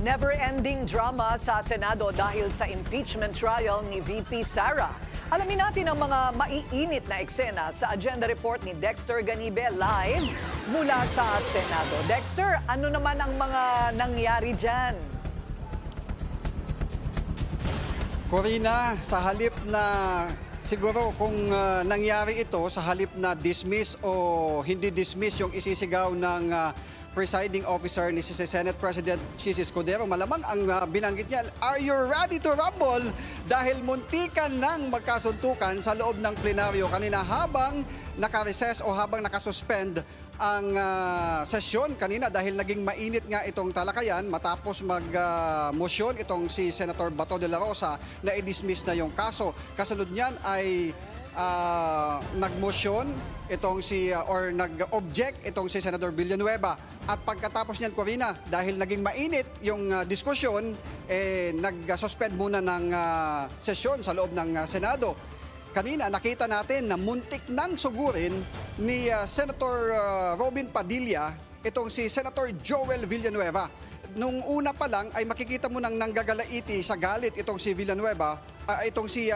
Never-ending drama sa Senado dahil sa impeachment trial ni VP Sara. Alamin natin ang mga maiinit na eksena sa agenda report ni Dexter Ganibe live mula sa Senado. Dexter, ano naman ang mga nangyari dyan? Corina, sa halip na siguro kung nangyari ito, sa halip na dismiss o hindi dismiss yung isisigaw ng presiding officer ni si Senate President Chis Escudero, malamang ang binanggit niya, "Are you ready to rumble?" Dahil muntikan ng magkasuntukan sa loob ng plenaryo kanina habang naka-recess o habang nakasuspend ang sesyon kanina dahil naging mainit nga itong talakayan matapos mag-motion itong si Senator Bato de la Rosa na i-dismiss na yung kaso. Kasunod niyan ay nag-motion itong or nag-object itong si Senador Villanueva. At pagkatapos niyan, Corina, dahil naging mainit yung diskusyon, nag-suspend muna ng sesyon sa loob ng Senado. Kanina nakita natin na muntik nang sugurin ni Senator Robin Padilla itong si Senator Joel Villanueva. Nung una pa lang ay makikita mo nang nanggagalaiti sa galit itong si Villanueva, itong si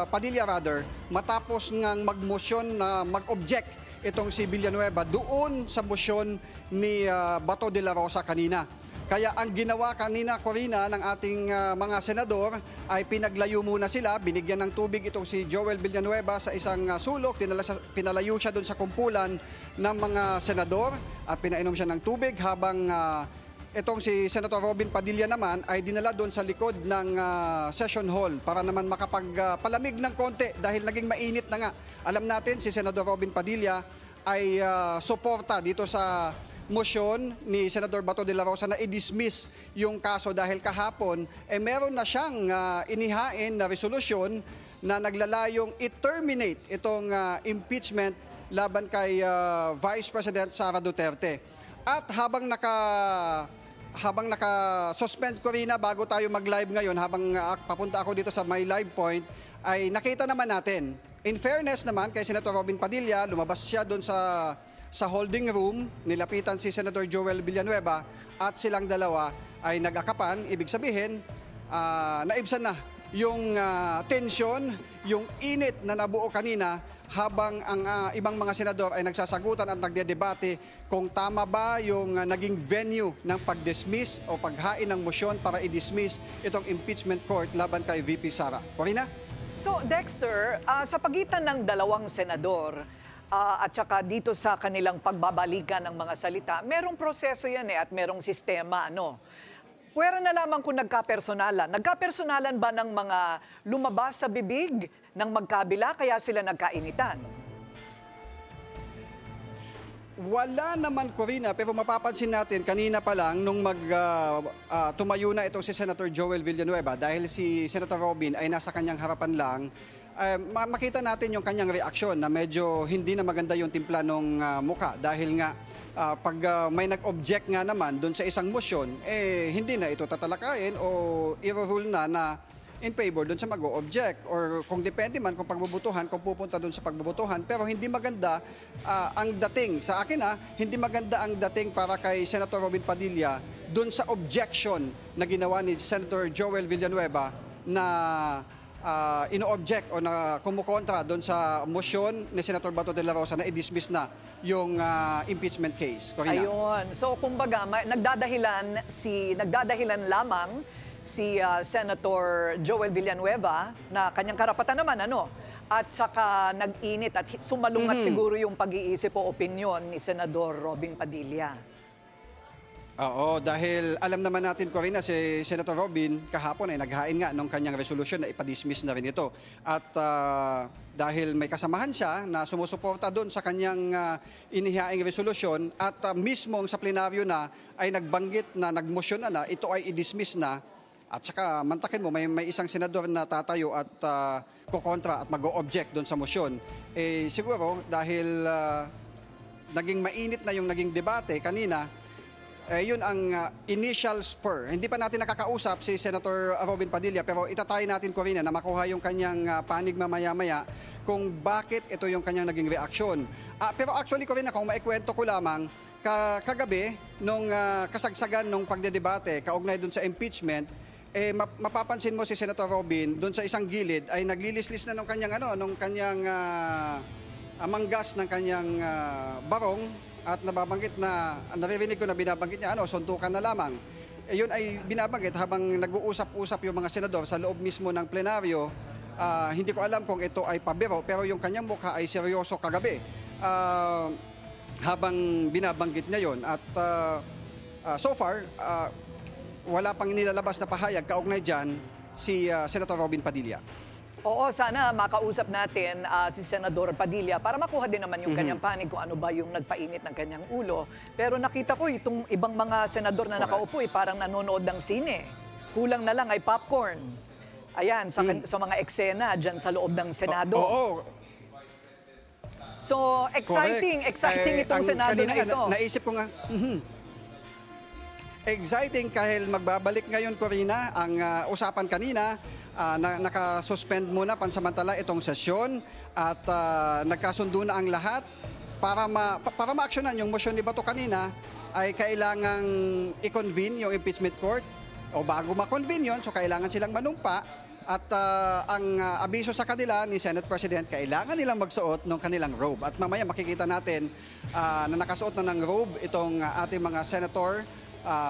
Padilla rather, matapos ngang mag-motion na mag-object itong si Villanueva doon sa motion ni Bato de la Rosa kanina. Kaya ang ginawa kanina, Corina, ng ating mga senador ay pinaglayo muna sila, binigyan ng tubig itong si Joel Villanueva sa isang sulok, pinalayo siya doon sa kumpulan ng mga senador at pinainom siya ng tubig habang itong si Senator Robin Padilla naman ay dinala doon sa likod ng session hall para naman makapagpalamig ng konti dahil naging mainit na nga. Alam natin si Senator Robin Padilla ay suporta dito sa motion ni Senator Bato de la Rosa na i-dismiss yung kaso dahil kahapon meron na siyang inihain na resolusyon na naglalayong i-terminate itong impeachment laban kay Vice President Sara Duterte. At habang naka-suspend, Corina, bago tayo mag-live ngayon, habang papunta ako dito sa my live point, ay nakita naman natin. In fairness naman kay Senator Robin Padilla, lumabas siya doon sa holding room, nilapitan si Senator Joel Villanueva at silang dalawa ay nag-akapan. Ibig sabihin, naibsan na yung tension, yung init na nabuo kanina habang ang ibang mga senador ay nagsasagutan at nagdedebate kung tama ba yung naging venue ng pag-dismiss o paghain ng motion para i-dismiss itong impeachment court laban kay VP Sara. Corina? So, Dexter, sa pagitan ng dalawang senador, at saka dito sa kanilang pagbabalikan ng mga salita, merong proseso yan at merong sistema, ano? Pwera na lamang kung nagkapersonalan. Nagkapersonalan ba ng mga lumabas sa bibig ng magkabila kaya sila nagkainitan? Wala naman, Corina, pero mapapansin natin kanina pa lang nung tumayo na itong si Senator Joel Villanueva dahil si Senator Robin ay nasa kanyang harapan lang, makita natin yung kanyang reaksyon na medyo hindi na maganda yung timpla ng muka dahil nga pag may nag-object nga naman doon sa isang motion, hindi na ito tatalakayin o i-rule na in favor doon sa mag-o-object or kung depende man kung pagbubutuhan, kung pupunta doon sa pagbubutuhan. Pero hindi maganda ang dating, sa akin hindi maganda ang dating para kay Senator Robin Padilla doon sa objection na ginawa ni Senator Joel Villanueva na ino-object o na kumukontra doon sa motion ni Senator Bato de la Rosa na i-dismiss na yung impeachment case. Corina. Ayun. So, kumbaga, nagdadahilan lamang si Senator Joel Villanueva na kanyang karapatan naman, at saka nag-init at sumalungat siguro yung pag-iisip o opinyon ni Senador Robin Padilla. Oo, dahil alam naman natin, Corina, si Senator Robin kahapon ay naghain nga ng kanyang resolusyon na ipa-dismiss na rin ito. At dahil may kasamahan siya na sumusuporta doon sa kanyang inihaing resolusyon at mismong sa plenaryo na ay nagbanggit na nagmosyon na ito ay i-dismiss na. At saka mantakin mo, may isang senador na tatayo at kukontra at mag-o-object doon sa motion. Siguro dahil naging mainit na yung naging debate kanina, Yun ang initial spur. Hindi pa natin nakakausap si Senator Robin Padilla, pero itatry natin, Corina, na makuha yung kanyang panig mamaya-maya kung bakit ito yung kanyang naging reaksyon. Pero actually, Corina, kung maikwento ko lamang, kagabi, nung kasagsagan ng pagdedebate, kaugnay dun sa impeachment, mapapansin mo si Senator Robin doon sa isang gilid ay naglilislis na nung kanyang manggas ng kanyang barong at nababanggit na naririnig ko na binabanggit niya suntukan na lamang. Yun ay binabanggit habang nag-uusap-usap yung mga senador sa loob mismo ng plenaryo. Hindi ko alam kung ito ay pabiro pero yung kanyang mukha ay seryoso kagabi habang binabanggit niya yun at so far wala pang nilalabas na pahayag kaugnay dyan si Senator Robin Padilla. Oo, sana makausap natin si Senador Padilla para makuha din naman yung kanyang panig kung ano ba yung nagpainit ng kanyang ulo. Pero nakita ko itong ibang mga senador na nakaupo parang nanonood ng sine. Kulang na lang ay popcorn. Ayan, sa mga eksena dyan sa loob ng Senado. Oo. So, exciting itong Senado na ito. Naisip ko nga, exciting kahit magbabalik ngayon, Corina, ang usapan kanina, nakasuspend muna pansamantala itong sesyon at nagkasundo na ang lahat para ma-actionan yung motion ni Bato kanina ay kailangang i-convene yung impeachment court o bago ma-convene yun, so kailangan silang manumpa at ang abiso sa kanila ni Senate President, kailangan nilang magsuot ng kanilang robe at mamaya makikita natin na nakasuot na ng robe itong ating mga senator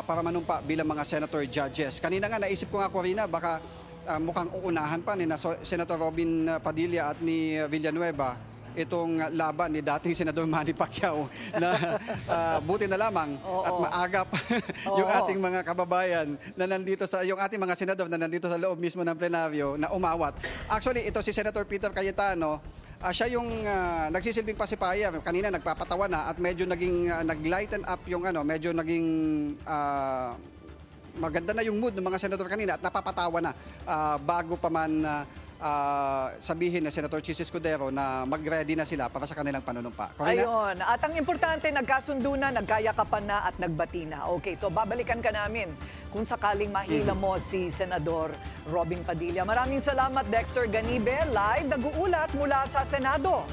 para manumpa bilang mga senator judges. Kanina nga naisip ko nga, Corina, baka mukhang uunahan pa ni Senator Robin Padilla at ni Villanueva itong laban ni dating Senador Manny Pacquiao na buti na lamang at maagap yung ating mga kababayan na nandito yung ating mga senador na nandito sa loob mismo ng plenaryo na umawat. Actually, ito si Senator Peter Cayetano, siya yung nagsisilbing pasipaya. Kanina nagpapatawa na at medyo naging nag-lighten up yung medyo naging maganda na yung mood ng mga senador kanina at napapatawa na bago pa man sabihin na Senator Chis Escudero na mag-ready na sila para sa kanilang panunumpa. Corina? Ayun. At ang importante, nagkasundo na, nagkayakapan na at nagbati na. Okay, so babalikan ka namin kung sakaling mahila mo si Senador Robin Padilla. Maraming salamat, Dexter Ganibe, live nag-uulat mula sa Senado.